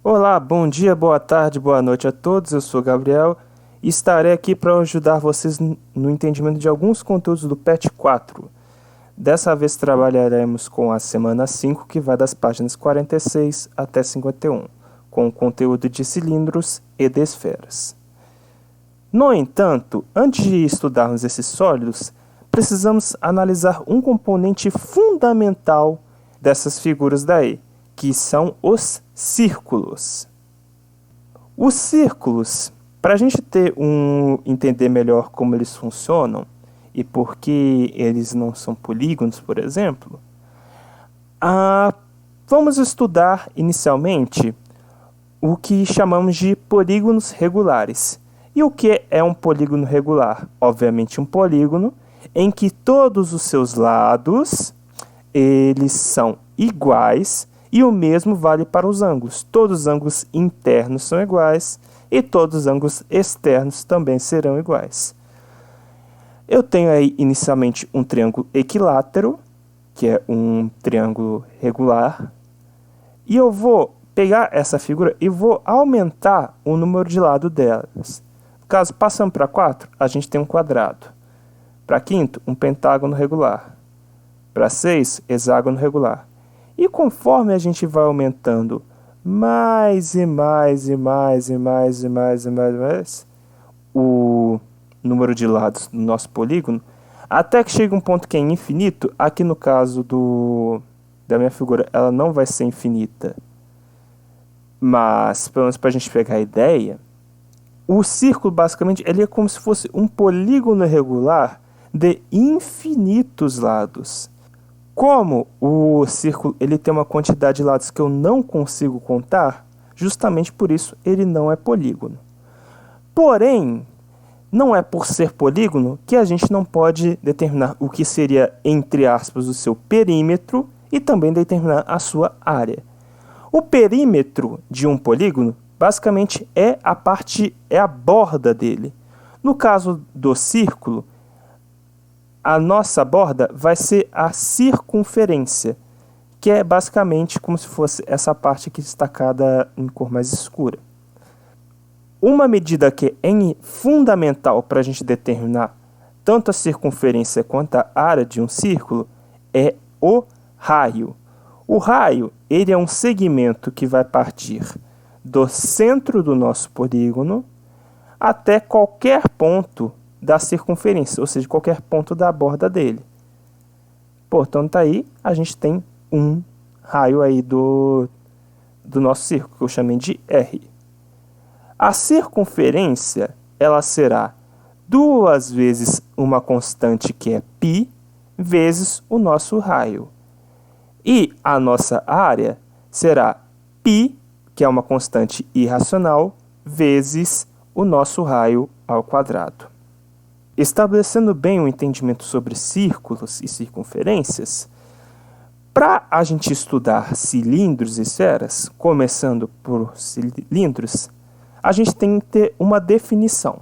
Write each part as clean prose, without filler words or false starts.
Olá, bom dia, boa tarde, boa noite a todos. Eu sou Gabriel e estarei aqui para ajudar vocês no entendimento de alguns conteúdos do PET 4. Dessa vez trabalharemos com a semana 5, que vai das páginas 46 até 51, com o conteúdo de cilindros e de esferas. No entanto, antes de estudarmos esses sólidos, precisamos analisar um componente fundamental dessas figuras daí, que são os círculos. Os círculos, para a gente entender melhor como eles funcionam e por que eles não são polígonos, por exemplo, vamos estudar inicialmente o que chamamos de polígonos regulares. E o que é um polígono regular? Obviamente um polígono em que todos os seus lados eles são iguais e o mesmo vale para os ângulos. Todos os ângulos internos são iguais e todos os ângulos externos também serão iguais. Eu tenho aí inicialmente um triângulo equilátero, que é um triângulo regular, e eu vou pegar essa figura e vou aumentar o número de lados delas. No caso, passando para 4, a gente tem um quadrado. Para quinto, um pentágono regular. Para 6, hexágono regular. E conforme a gente vai aumentando mais o número de lados do nosso polígono, até que chega um ponto que é infinito. Aqui no caso da minha figura, ela não vai ser infinita. Mas, pelo menos para a gente pegar a ideia, o círculo, basicamente, ele é como se fosse um polígono regular de infinitos lados. Como o círculo ele tem uma quantidade de lados que eu não consigo contar, justamente por isso ele não é polígono. Porém, não é por ser polígono que a gente não pode determinar o que seria, entre aspas, o seu perímetro e também determinar a sua área. O perímetro de um polígono, basicamente, é a borda dele. No caso do círculo, a nossa borda vai ser a circunferência, que é basicamente como se fosse essa parte aqui destacada em cor mais escura. Uma medida que é fundamental para a gente determinar tanto a circunferência quanto a área de um círculo é o raio. O raio ele é um segmento que vai partir do centro do nosso polígono até qualquer ponto da circunferência, ou seja, qualquer ponto da borda dele. Portanto, aí a gente tem um raio aí do nosso círculo, que eu chamei de R. A circunferência, ela será 2 vezes uma constante que é π, vezes o nosso raio. E a nossa área será π, que é uma constante irracional, vezes o nosso raio ao quadrado. Estabelecendo bem o entendimento sobre círculos e circunferências, para a gente estudar cilindros e esferas, começando por cilindros, a gente tem que ter uma definição.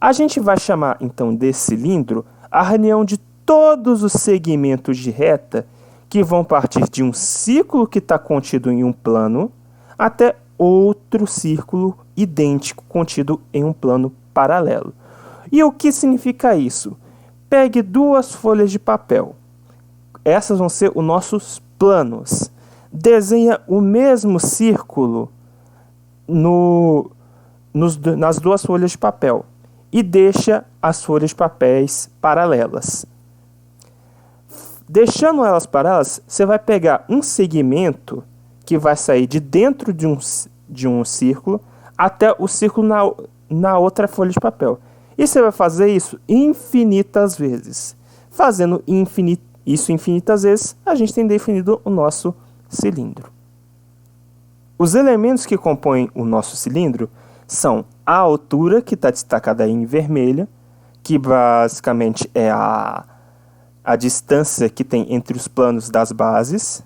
A gente vai chamar, então, de cilindro a reunião de todos os segmentos de reta que vão partir de um círculo que está contido em um plano até outro círculo idêntico contido em um plano paralelo. E o que significa isso? Pegue 2 folhas de papel. Essas vão ser os nossos planos. Desenha o mesmo círculo nas 2 folhas de papel e deixa as folhas de papéis paralelas. Deixando elas paralelas, você vai pegar um segmento que vai sair de dentro de um círculo até o círculo na outra folha de papel. E você vai fazer isso infinitas vezes. Fazendo isso infinitas vezes, a gente tem definido o nosso cilindro. Os elementos que compõem o nosso cilindro são a altura, que está destacada aí em vermelho, que basicamente é a distância que tem entre os planos das bases.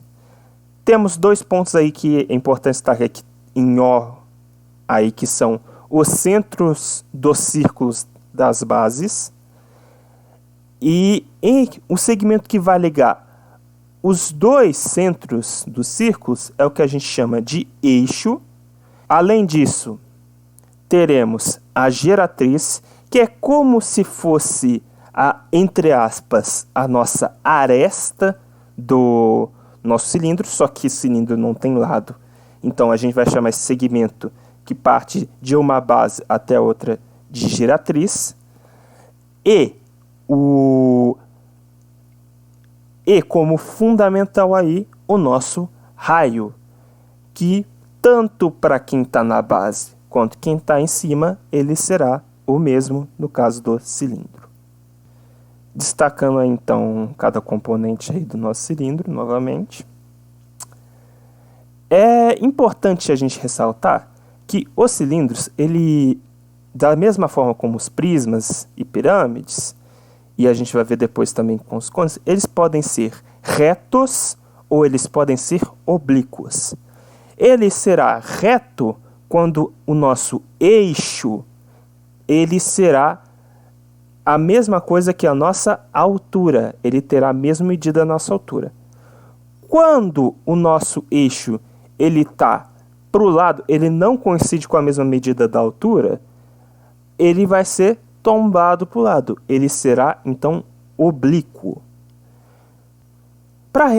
Temos 2 pontos aí que é importante destacar aqui em O, aí, que são os centros dos círculos das bases, e o segmento que vai ligar os 2 centros dos círculos é o que a gente chama de eixo, Além disso, teremos a geratriz, que é como se fosse, entre aspas, a nossa aresta do nosso cilindro, só que esse cilindro não tem lado. Então a gente vai chamar esse segmento que parte de uma base até outra de geratriz. E como fundamental aí, o nosso raio, que tanto para quem está na base quanto quem está em cima, ele será o mesmo no caso do cilindro. Destacando aí, então, cada componente aí do nosso cilindro, novamente. É importante a gente ressaltar que os cilindros, da mesma forma como os prismas e pirâmides, e a gente vai ver depois também com os cones, eles podem ser retos ou eles podem ser oblíquos. Ele será reto quando o nosso eixo ele será a mesma coisa que a nossa altura, ele terá a mesma medida da nossa altura. Quando o nosso eixo ele está para o lado, ele não coincide com a mesma medida da altura, ele vai ser tombado para o lado. Ele será, então, oblíquo. Para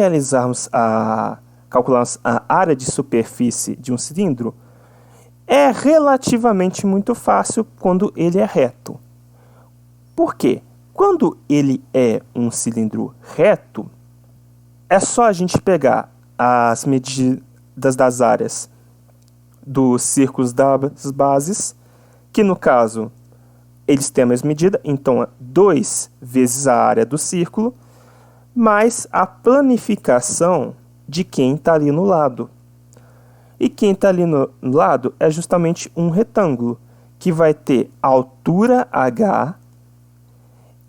calcularmos a área de superfície de um cilindro, é relativamente muito fácil quando ele é reto. Por quê? Quando ele é um cilindro reto, é só a gente pegar as medidas das áreas dos círculos das bases, que no caso eles têm a mesma medida, então é 2 vezes a área do círculo, mais a planificação de quem está ali no lado. E quem está ali no lado é justamente um retângulo, que vai ter altura h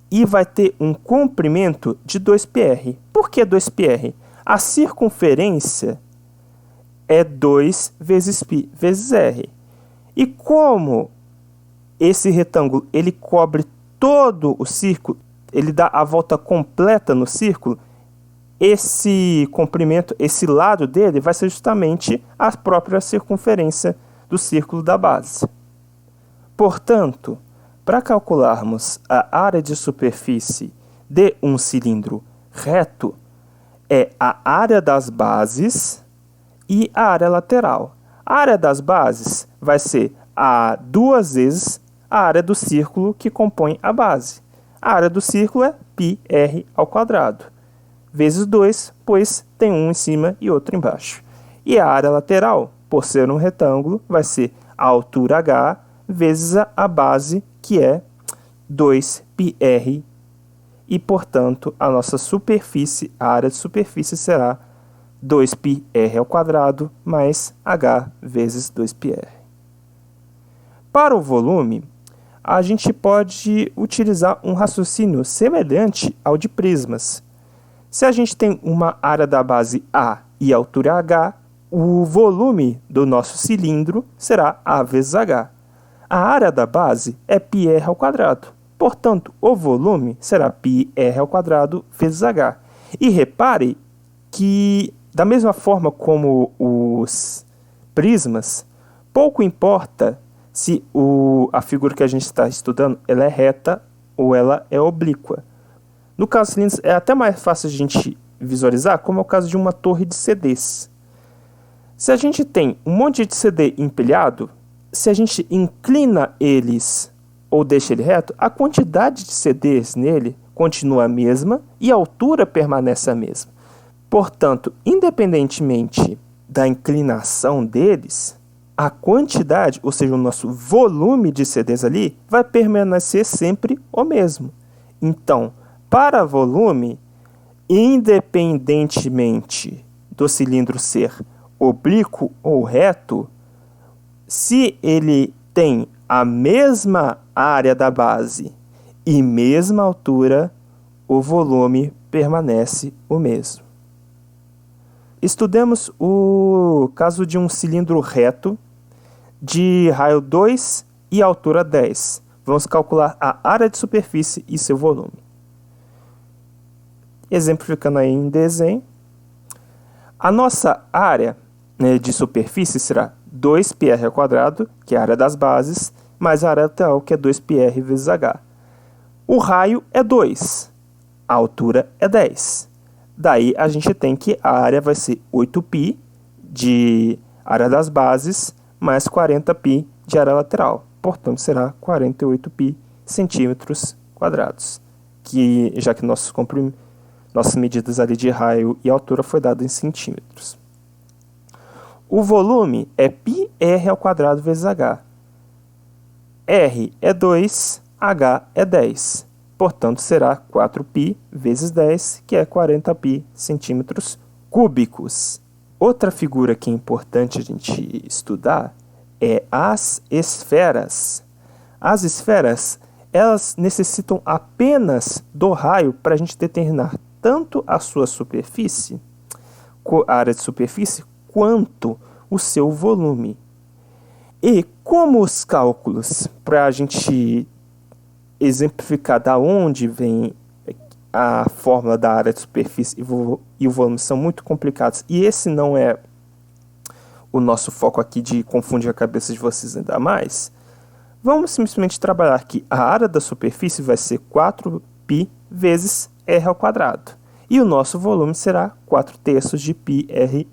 e vai ter um comprimento de 2πr. Por que 2πr? A circunferência é 2 vezes π vezes r. E como esse retângulo ele cobre todo o círculo, ele dá a volta completa no círculo, esse comprimento, esse lado dele vai ser justamente a própria circunferência do círculo da base. Portanto, para calcularmos a área de superfície de um cilindro reto, é a área das bases e a área lateral. A área das bases vai ser 2 vezes a área do círculo que compõe a base. A área do círculo é πr ao quadrado, vezes 2, pois tem um em cima e outro embaixo. E a área lateral, por ser um retângulo, vai ser a altura h vezes a base, que é 2πr, e, portanto, a nossa superfície, a área de superfície será 2πr ao quadrado mais h vezes 2πr. Para o volume, a gente pode utilizar um raciocínio semelhante ao de prismas. Se a gente tem uma área da base A e altura h, o volume do nosso cilindro será A vezes h. A área da base é πr ao quadrado. Portanto, o volume será πr ao quadrado vezes h. E repare que, da mesma forma como os prismas, pouco importa se a figura que a gente está estudando ela é reta ou ela é oblíqua. No caso dos cilindros, é até mais fácil a gente visualizar, como é o caso de uma torre de CDs. Se a gente tem um monte de CD empilhado, se a gente inclina eles ou deixa ele reto, a quantidade de CDs nele continua a mesma e a altura permanece a mesma. Portanto, independentemente da inclinação deles, a quantidade, ou seja, o nosso volume de CDs ali, vai permanecer sempre o mesmo. Então, para volume, independentemente do cilindro ser oblíquo ou reto, se ele tem a mesma área da base e mesma altura, o volume permanece o mesmo. Estudemos o caso de um cilindro reto de raio 2 e altura 10. Vamos calcular a área de superfície e seu volume. Exemplificando aí em desenho, a nossa área de superfície será 2πr², que é a área das bases, mais a área lateral, que é 2πr vezes h. O raio é 2, a altura é 10. Daí a gente tem que a área vai ser 8π de área das bases mais 40π de área lateral. Portanto, será 48π centímetros quadrados, que, já que nossas medidas ali de raio e altura foi dado em centímetros. O volume é πr² vezes h. R é 2, h é 10. Portanto, será 4π vezes 10, que é 40π centímetros cúbicos. Outra figura que é importante a gente estudar é as esferas. As esferas, elas necessitam apenas do raio para a gente determinar tanto a sua superfície, a área de superfície, quanto o seu volume. E como os cálculos, para a gente exemplificar da onde vem a fórmula da área de superfície e o volume são muito complicados, e esse não é o nosso foco aqui de confundir a cabeça de vocês ainda mais, vamos simplesmente trabalhar que a área da superfície vai ser 4π vezes r², e o nosso volume será 4/3 de πr².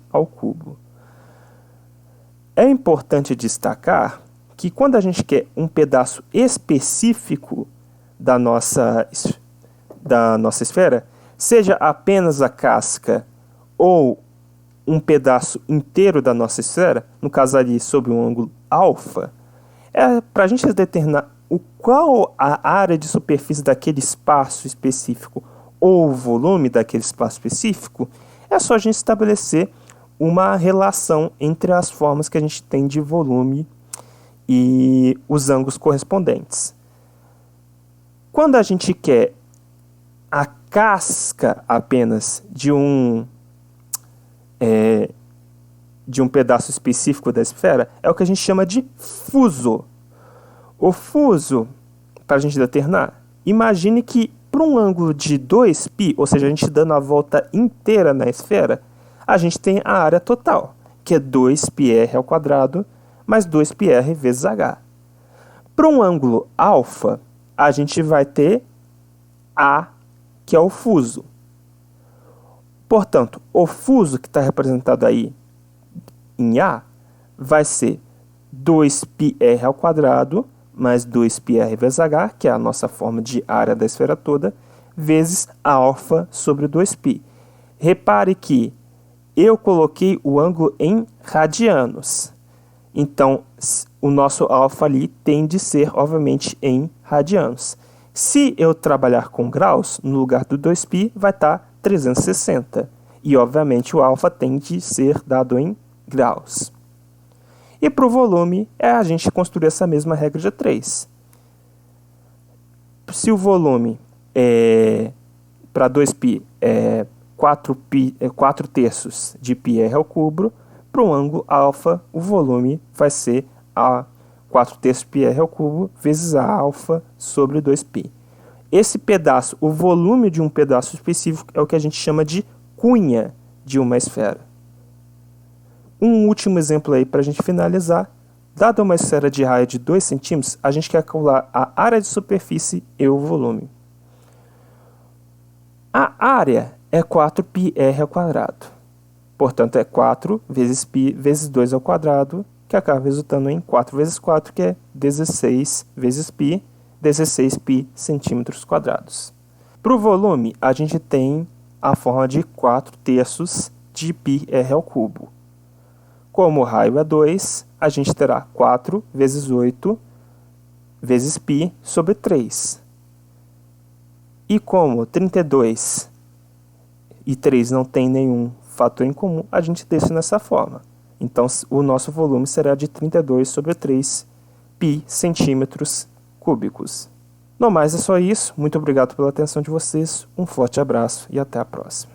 É importante destacar que quando a gente quer um pedaço específico da nossa esfera, seja apenas a casca ou um pedaço inteiro da nossa esfera, no caso ali sob um ângulo alfa, para a gente determinar qual a área de superfície daquele espaço específico ou o volume daquele espaço específico, é só a gente estabelecer uma relação entre as formas que a gente tem de volume e os ângulos correspondentes. Quando a gente quer a casca apenas de um pedaço específico da esfera, é o que a gente chama de fuso. O fuso, para a gente determinar, imagine que para um ângulo de 2π, ou seja, a gente dando a volta inteira na esfera, a gente tem a área total, que é 2πr² mais 2πr vezes h. Para um ângulo alfa, a gente vai ter A, que é o fuso. Portanto, o fuso que está representado aí em A vai ser 2πr² mais 2πr vezes h, que é a nossa forma de área da esfera toda, vezes alfa sobre 2π. Repare que eu coloquei o ângulo em radianos. Então, o nosso alfa ali tem de ser, obviamente, em radianos. Se eu trabalhar com graus, no lugar do 2π, vai estar 360. E, obviamente, o alfa tem de ser dado em graus. E para o volume, a gente construir essa mesma regra de 3. Se o volume para 2π é 4/3 de πr², para um ângulo alfa, o volume vai ser a 4/3 πr³ vezes a alfa sobre 2π. Esse pedaço, o volume de um pedaço específico, é o que a gente chama de cunha de uma esfera. Um último exemplo aí para a gente finalizar. Dada uma esfera de raio de 2 cm, a gente quer calcular a área de superfície e o volume. A área é 4πr². Portanto, é 4 vezes π vezes 2², que acaba resultando em 4 vezes 4, que é 16 vezes π, 16π centímetros quadrados. Para o volume, a gente tem a forma de 4/3 de πr². Como o raio é 2, a gente terá 4 vezes 8 vezes π sobre 3. E como 32 e 3 não tem nenhum fator em comum, a gente deixa nessa forma. Então, o nosso volume será de 32 sobre 3 π centímetros cúbicos. No mais, é só isso. Muito obrigado pela atenção de vocês. Um forte abraço e até a próxima.